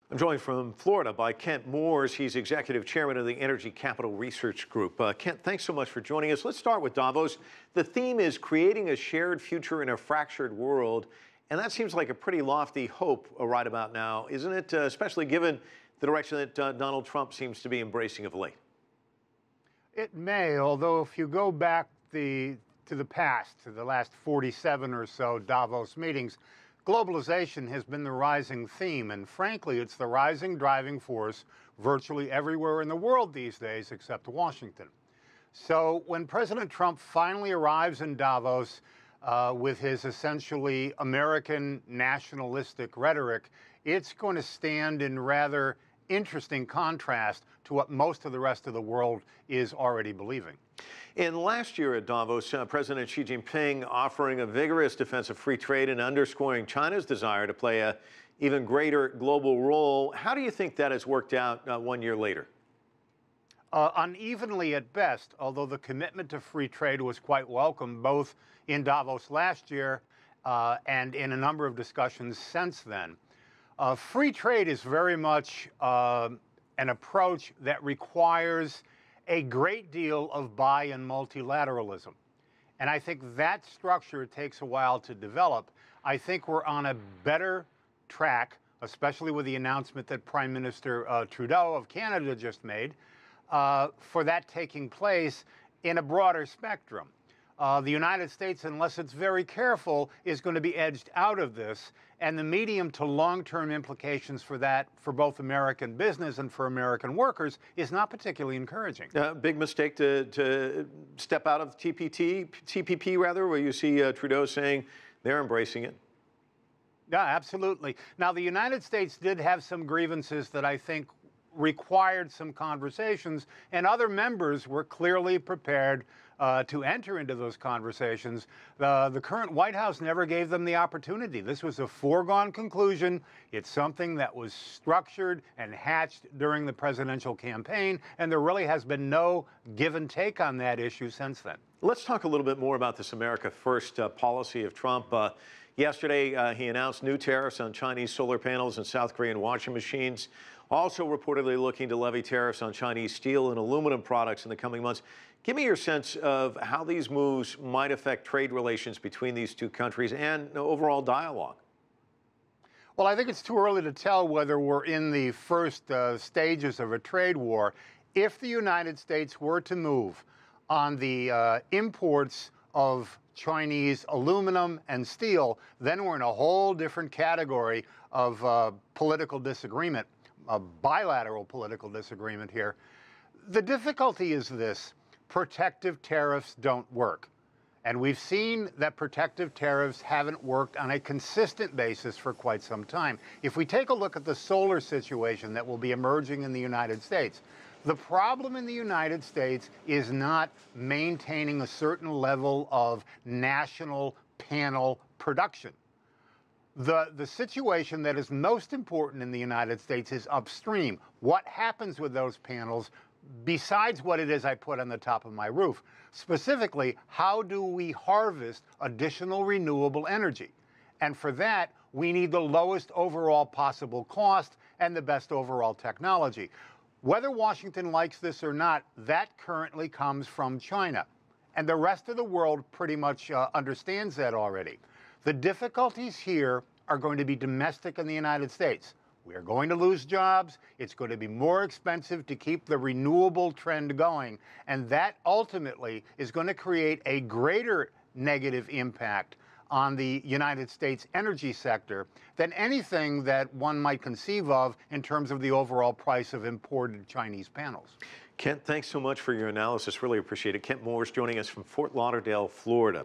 I'm joined from Florida by Kent Moores. He's executive chairman of the Energy Capital Research Group. Kent, thanks so much for joining us. Let's start with Davos. The theme is creating a shared future in a fractured world. And that seems like a pretty lofty hope right about now, isn't it? Especially given the direction that Donald Trump seems to be embracing of late. It may, although if you go back to the past, to the last 47 or so Davos meetings, globalization has been the rising theme, and frankly, it's the rising driving force virtually everywhere in the world these days except Washington. So when President Trump finally arrives in Davos with his essentially American nationalistic rhetoric, it's going to stand in rather interesting contrast to what most of the rest of the world is already believing. In last year at Davos, President Xi Jinping offering a vigorous defense of free trade and underscoring China's desire to play an even greater global role. How do you think that has worked out 1 year later? Unevenly at best, although the commitment to free trade was quite welcome both in Davos last year and in a number of discussions since then. Free trade is very much an approach that requires a great deal of buy-in multilateralism. And I think that structure takes a while to develop. I think we're on a better track, especially with the announcement that Prime Minister Trudeau of Canada just made, for that taking place in a broader spectrum. The United States, unless it's very careful, is going to be edged out of this, and the medium to long-term implications for that, for both American business and for American workers, is not particularly encouraging. Big mistake to step out of TPP, where you see Trudeau saying they're embracing it. Yeah, absolutely. Now, the United States did have some grievances that I think required some conversations, and other members were clearly prepared to enter into those conversations. The current White House never gave them the opportunity. This was a foregone conclusion. It's something that was structured and hatched during the presidential campaign, and there really has been no give and take on that issue since then. Let's talk a little bit more about this America First policy of Trump. Yesterday, he announced new tariffs on Chinese solar panels and South Korean washing machines. Also reportedly looking to levy tariffs on Chinese steel and aluminum products in the coming months. Give me your sense of how these moves might affect trade relations between these two countries and overall dialogue. Well, I think it's too early to tell whether we're in the first stages of a trade war. If the United States were to move on the imports of Chinese aluminum and steel, then we're in a whole different category of political disagreement, a bilateral political disagreement here. The difficulty is this: protective tariffs don't work. And we've seen that protective tariffs haven't worked on a consistent basis for quite some time. If we take a look at the solar situation that will be emerging in the United States, the problem in the United States is not maintaining a certain level of national panel production. The situation that is most important in the United States is upstream. What happens with those panels besides what it is I put on the top of my roof? Specifically, how do we harvest additional renewable energy? And for that, we need the lowest overall possible cost and the best overall technology. Whether Washington likes this or not, that currently comes from China. And the rest of the world pretty much understands that already. The difficulties here are going to be domestic in the United States. We are going to lose jobs. It's going to be more expensive to keep the renewable trend going. And that ultimately is going to create a greater negative impact on the United States energy sector than anything that one might conceive of in terms of the overall price of imported Chinese panels. Kent, thanks so much for your analysis. Really appreciate it. Kent Moores joining us from Fort Lauderdale, Florida.